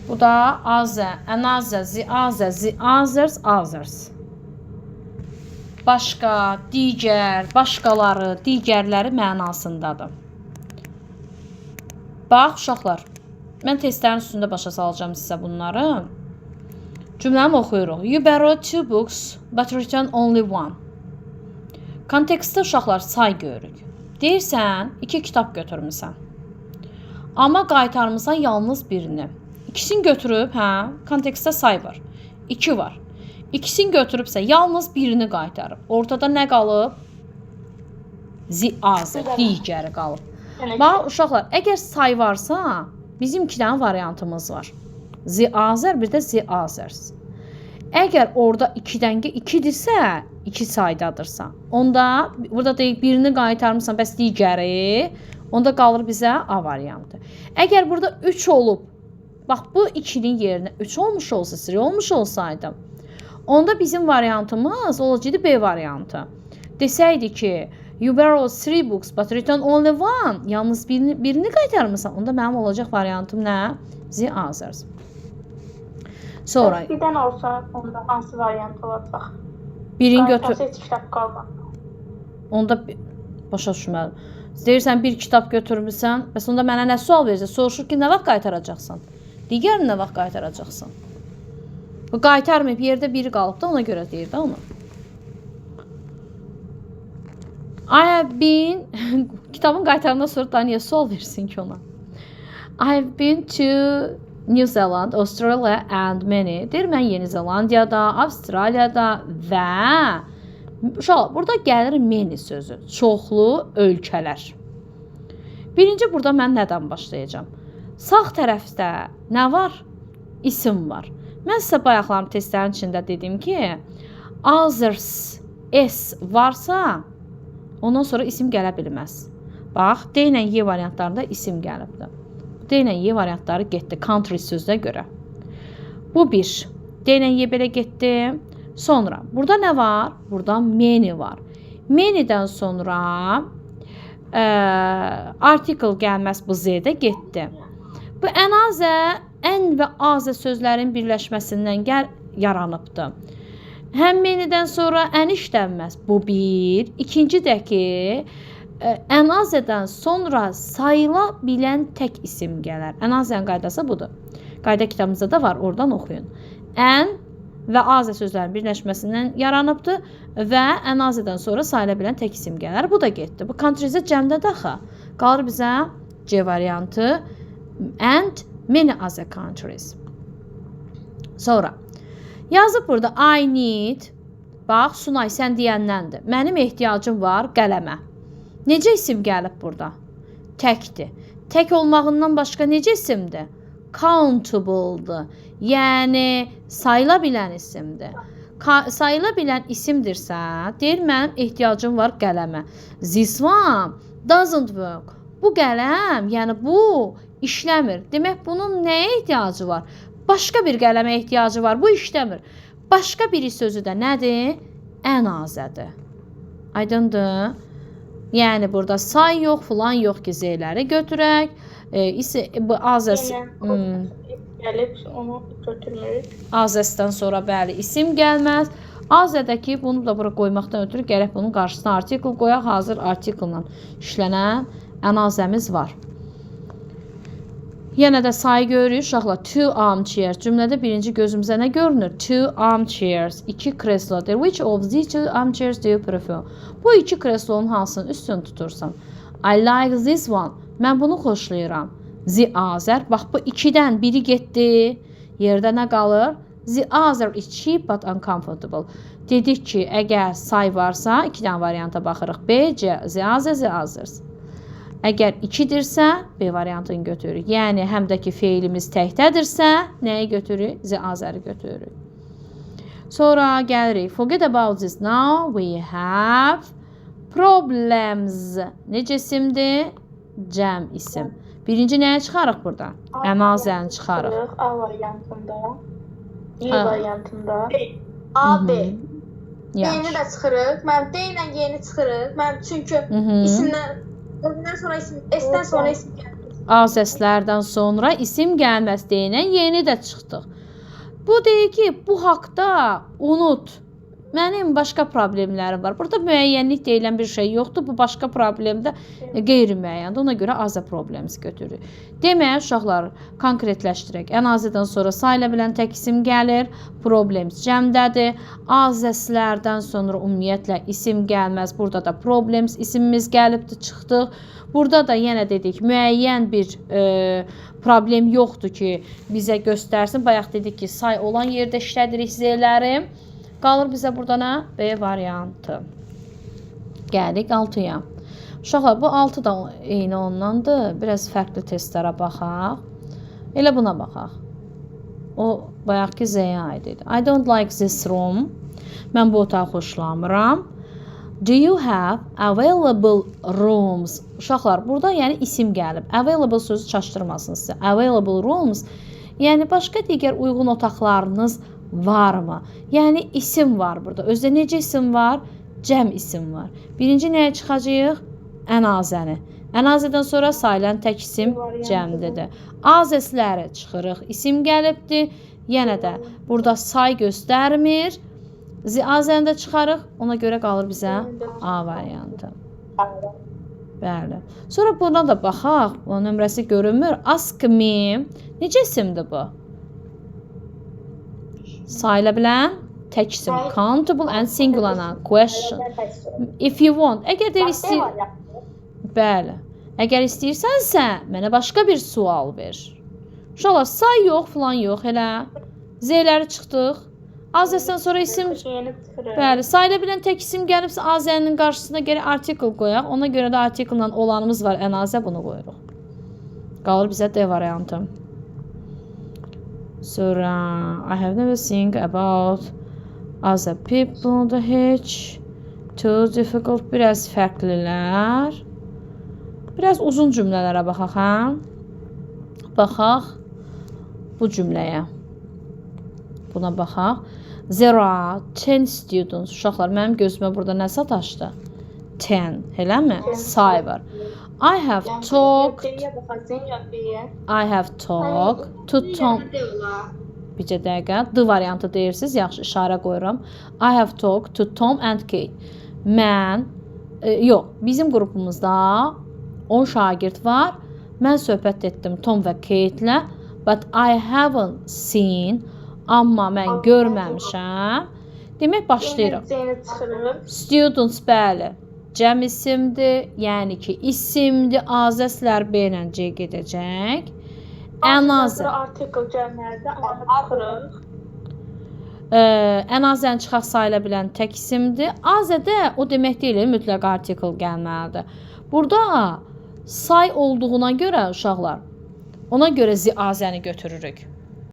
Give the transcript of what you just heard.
Bu da azə, ənazə, ziazə, ziazers, azers. Başqa, digər, başqaları, digərləri mənasındadır. Bax, uşaqlar, mən testlərin üstündə başa salacağım sizə bunları. Cümləni oxuyuruq. You borrowed 2 books, but returned only one. Kontekstdə uşaqlar say görürük. Deyirsən, 2 kitab götürmüsən. Amma qaytarmısan yalnız birini. İkisini götürüb, kontekstdə say var. 2 var. İkisini götürübsə yalnız birini qaytarıb. Ortada nə qalıb? Ziazə, digəri qalıb. Bax, uşaqlar, əgər say varsa, bizim 2 dənə variantımız var. Ziazər, bir də ziazers. Əgər orada 2-dən 2-dirsə, 2 saydadırsa, onda burada deyək birini qaytarmısan, bəs digəri, onda qalır bizə A variantı. Əgər burada 3 olub, bax bu 2-nin yerinə 3 olmuş olsa, 3 olmuş olsaydı, onda bizim variantımız olacaqdı B variantı. Desəydi ki, you borrowed 3 books but returned only one, yalnız birini qaytarmısan, onda mənim olacaq variantım nə? Ziazers. Sonra Bir dənə olsa, onda hansı variant olacaq? Birini götür. Qaytarsa heç kitab qalmaz. Onda başa düşmədim. Deyirsən bir kitab götürmüsən, bəs onda mənə nə sual verəcək? Soruşur ki, nə vaxt qaytaracaqsan? Digərini nə vaxt qaytaracaqsan? Bu qaytarmayıb, yerdə biri qalıb da ona görə deyir də onu. I have been kitabın qaytarından sonra da niyə sual versin ki ona? I have been to New Zealand, Australia and many. Deyir, mən Yeni Zelandiyada, Avstraliyada və burada gəlir many sözü. Çoxlu ölkələr. Birinci burada mən nədən başlayacağam? Sağ tərəfdə nə var? İsim var. Mən sizə bayaqlarım testlərin içində dedim ki, others, s varsa, ondan sonra isim gələ bilməz. Bax, D ilə Y variantlarında isim gəlibdir. D ilə Y variantları getdi country sözünə görə. Bu bir. D ilə Y belə getdi. Sonra burada nə var? Burada many var. Many'dən sonra article gəlməz bu Z-də getdi. Bu ənazə, ən və azə sözlərin birləşməsindən yaranıbdır. Həm many'dən sonra ən işlənməz. Bu bir. İkinci də ki, ənazədən sonra sayıla bilən tək isim gələr. Ənazənin qaydası budur. Qayda kitabımızda da var, oradan oxuyun. Ən və azə sözlərin birləşməsindən yaranıbdır və ənazədən sonra sayıla bilən tək isim gələr. Bu da getdi. Bu countries-ə cəmdə daxı. Qalır bizə C variantı and many other countries. Sonra yazıb burada I need, bax Sunay sən deyəndəndir. Mənim ehtiyacım var qələmə. Necə isim gəlib burada? Təkdir. Tək olmağından başqa necə isimdir? Countable-dır. Yəni, sayıla bilən isimdir. Sayıla bilən isimdirsə, deyir, mənim ehtiyacım var qələmə. This one doesn't work. Bu qələm, yəni bu işləmir. Demək, bunun nəyə ehtiyacı var? Başqa bir qələmə ehtiyacı var. Bu işləmir. Başqa biri sözü də nədir? Ənazədir. Aydındır? Yəni, burada say yox, filan yox ki, Z-ləri götürək. Bu azəs... Gəlib, onu götürmürük. Azəsdən sonra bəli, isim gəlməz. Azədəki, bunu da bura qoymaqdan ötürü gərək bunun qarşısına artikl qoyaq. Hazır artikllə işlənən ənazəmiz var. Yenə də sayı görürük. Uşaqlar, 2 armchairs. Cümlədə birinci gözümüzə nə görünür? 2 armchairs. 2 kreslodur. Which of these 2 armchairs do you prefer? Bu 2 kreslonun hansını üstün tutursan? I like this one. Mən bunu xoşlayıram. The other. Bax, bu 2-dən biri getdi. Yerdə nə qalır? The other is cheap but uncomfortable. Dedik ki, əgər say varsa, 2 dənə varianta baxırıq. B, C, the other, the others. Əgər 2-dirsə, B variantını götürürük. Yəni, həm də ki, feilimiz təkdədirsə, nəyi götürürük? The other'ı götürürük. Sonra gəlirik. Forget about this now. We have problems. Necə isimdir? Cəm isim. Birinci nəyə çıxarıq burada? Ənazəni çıxarıq. A variantında. Y variantında. A, B. Yeni də çıxırıq. Mən D ilə yeni çıxırıq. Mən çünki isimdən, özündən sonra isim, S-dən sonra isim gəlir. A səslərdən sonra isim gəlməz deyilən yeni də çıxdıq. Bu deyir ki, bu haqda unut. Mənim başqa problemlərim var. Burada müəyyənlik deyilən bir şey yoxdur. Bu başqa problemdə qeyri-müəyyəndir. Ona görə azə problemimiz götürürük. Demək, uşaqlar, konkretləşdirək. Ən azədən sonra sayıla bilən tək isim gəlir. Problemimiz cəmdədir. Azəslərdən sonra ümumiyyətlə isim gəlməz. Burada da problemimiz isimimiz gəlibdir, çıxdıq. Burada da yenə dedik, müəyyən bir problem yoxdur ki, bizə göstərsin. Bayaq dedik ki, say olan yerdə işlədirik z'ləri. Qalır bizə burada nə? B variantı. Gəldik 6-ya. Uşaqlar, bu 6 da eyni ondandır. Biraz fərqli testlərə baxaq. Elə buna baxaq. O, bayaq ki, Z-yə aid idi. I don't like this room. Mən bu otağı xoşlamıram. Do you have available rooms? Uşaqlar, burada yəni isim gəlib. Available sözü çaşdırmasın sizə. Available rooms, yəni başqa digər uyğun otaqlarınız varmı? Yəni isim var burada. Özdə necə isim var? Cəm isim var. Birinci nəyə çıxacağıq? Ənazəni. Ənazədən sonra sayılan tək isim cəmdir. Azəsləri çıxırıq. İsim gəlibdir. Yenə də burada say göstərmir. Azəni də çıxarıq. Ona görə qalır bizə A variantı. Bəli. Sonra buna da baxaq. O nömrəsi görünmür. Ask me. Necə isimdir bu? Sayıla bilən tək isim. Countable and singular question. If you want. Əgər də Bəli. Əgər istəyirsənsə, mənə başqa bir sual ver. Uşaqlar, say yox, falan yox, elə. Z-ləri çıxdıq. Azəsdən sonra isim... Bəli, sayıla bilən tək isim gəlibsə, azənin qarşısına gərək artikel qoyaq. Ona görə də artikellə olanımız var. Ənazə bunu qoyuruq. Qalır bizə D variantı. Sonra, I have never seen about other people da heç. Too difficult, biraz fərqlilər. Biraz uzun cümlələrə baxaq, hə? Baxaq bu cümləyə. Buna baxaq. There are 10 students. Uşaqlar, mənim gözümə burada nə sataşdı? 10, eləmi? Say var. I have talked to Tom. Bircə dəqiqə. D variantı deyirsiniz. Yaxşı, işarə qoyuram. I have talked to Tom and Kate. Mən, yox, bizim qrupumuzda 10 şagird var. Mən söhbət etdim Tom və Kate-lə. But I haven't seen. Amma mən görməmişəm. Demək, başlayırıq. Students, bəli. Cəm isimdir. Yəni ki, isimdir. Azəslər B ilə C gedəcək. Ənazə. Artikel cəmlərdə çıxırıq. Ənazəni çıxaq sayıla bilən tək isimdir. Azədə o demək deyil, mütləq artikel gəlməlidir. Burada say olduğuna görə uşaqlar, ona görə azəni götürürük.